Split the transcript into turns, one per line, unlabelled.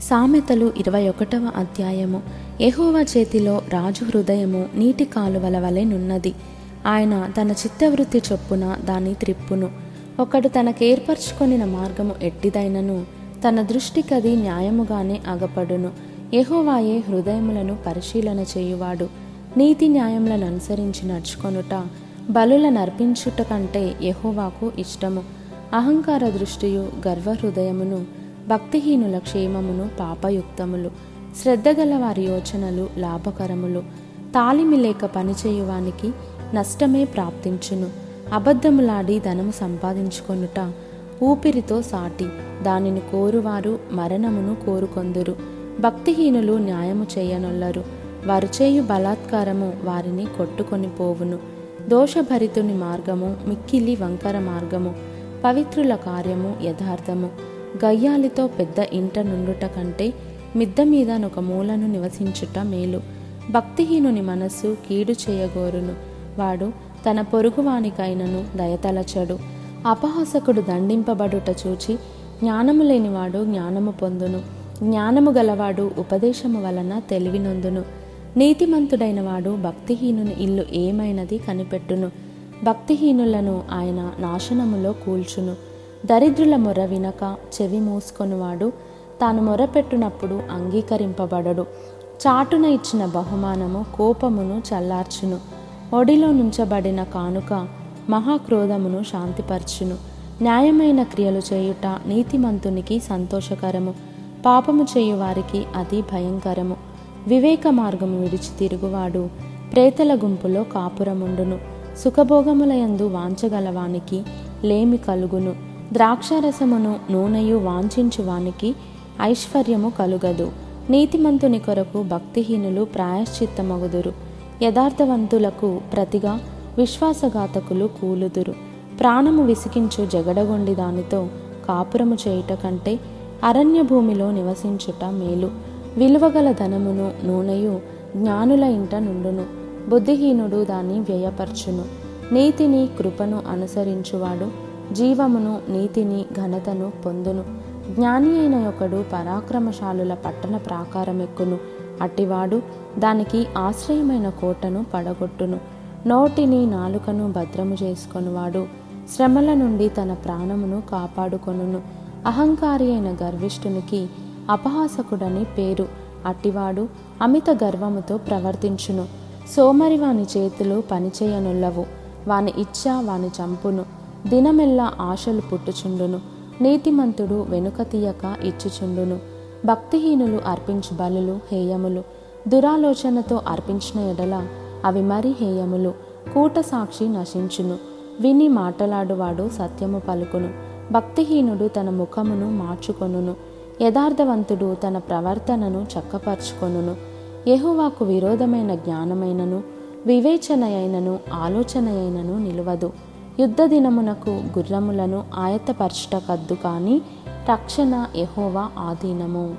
సామెతలు 21వ అధ్యాయము. యెహోవా చేతిలో రాజు హృదయము నీటి కాలువల వలె నున్నది. ఆయన తన చిత్తవృత్తి చొప్పున దాన్ని త్రిప్పును. ఒకడు తనకేర్పరచుకొనిన మార్గము ఎట్టిదైనను తన దృష్టికది న్యాయముగానే అగపడును. యెహోవాయే హృదయములను పరిశీలన చేయువాడు. నీతి న్యాయములను అనుసరించి నడుచుకొనుట బలులనర్పించుట కంటే యెహోవాకు ఇష్టము. అహంకార దృష్టియు గర్వహృదయమును భక్తిహీనుల క్షేమమును పాపయుక్తములు. శ్రద్ధగల వారి యోచనలు లాభకరములు. తాలిమి లేక పనిచేయువానికి నష్టమే ప్రాప్తించును. అబద్ధములాడి ధనము సంపాదించుకొనుట ఊపిరితో సాటి. దానిని కోరువారు మరణమును కోరుకొందురు. భక్తిహీనులు న్యాయము చేయనొల్లరు. వారు చేయు బలాత్కారము వారిని కొట్టుకొని పోవును. దోషభరితుని మార్గము మిక్కిలి వంకర మార్గము. పవిత్రుల కార్యము యథార్థము. గయ్యాలితో పెద్ద ఇంట నుండుట కంటే మిద్ద మీద ఒక మూలను నివసించుట మేలు. భక్తిహీనుని మనస్సు కీడు చేయగోరును. వాడు తన పొరుగువానికైనను దయతలచడు. అపహాసకుడు దండింపబడుట చూచి జ్ఞానము లేనివాడు జ్ఞానము పొందును. జ్ఞానము గలవాడు ఉపదేశము వలన తెలివినొందును. నీతిమంతుడైన వాడు భక్తిహీనుని ఇల్లు ఏమైనది కనిపెట్టును. భక్తిహీనులను ఆయన నాశనములో కూల్చును. దరిద్రుల మొర వినక చెవి మూసుకొనివాడు తాను మొరపెట్టునప్పుడు అంగీకరింపబడడు. చాటున ఇచ్చిన బహుమానము కోపమును చల్లార్చును. ఒడిలో నుంచబడిన కానుక మహాక్రోధమును శాంతిపరచును. న్యాయమైన క్రియలు చేయుట నీతిమంతునికి సంతోషకరము. పాపము చేయువారికి అది భయంకరము. వివేక మార్గము విడిచి తిరుగువాడు ప్రేతల గుంపులో కాపురముండును. సుఖభోగములయందు వాంచగలవానికి లేమి కలుగును. ద్రాక్షారసమును నూనెయు వాంఛించువానికి ఐశ్వర్యము కలుగదు. నీతిమంతుని కొరకు భక్తిహీనులు ప్రాయశ్చిత్తమగుదురు. యథార్థవంతులకు ప్రతిగా విశ్వాసఘాతకులు కూలుదురు. ప్రాణము విసికించు జగడగొండి దానితో కాపురము చేయుట కంటే అరణ్య భూమిలో నివసించుట మేలు. విలువగల ధనమును నూనెయు జ్ఞానుల ఇంట నుండును. బుద్ధిహీనుడు దాన్ని వ్యయపరచును. నీతిని కృపను అనుసరించువాడు జీవమును నీతిని ఘనతను పొందును. జ్ఞాని అయిన ఒకడు పరాక్రమశాలుల పట్టణ ప్రాకారమెక్కును. అట్టివాడు దానికి ఆశ్రయమైన కోటను పడగొట్టును. నోటిని నాలుకను భద్రము చేసుకొనువాడు శ్రమల నుండి తన ప్రాణమును కాపాడుకొనును. అహంకారి అయిన గర్విష్ఠునికి అపహాసకుడని పేరు. అట్టివాడు అమిత గర్వముతో ప్రవర్తించును. సోమరివాని చేతులు పనిచేయనుల్లవు. వాని ఇచ్చ వాని చంపును. దినమెల్లా ఆశలు పుట్టుచుండును. నీతిమంతుడు వెనుక తీయక ఇచ్చుచుండును. భక్తిహీనులు అర్పించు బలులు హేయములు. దురాలోచనతో అర్పించిన ఎడల అవి మరి హేయములు. కూట సాక్షి నశించును. విని మాటలాడువాడు సత్యము పలుకును. భక్తిహీనుడు తన ముఖమును మార్చుకొనును. యథార్థవంతుడు తన ప్రవర్తనను చక్కపరుచుకొనును. యెహోవాకు విరోధమైన జ్ఞానమైనను వివేచనయైనను ఆలోచనయైనను నిలువదు. యుద్ధ దినమునకు గుర్రములను ఆయత్తపరచుట కద్దు, కానీ రక్షణ యెహోవా ఆధీనము.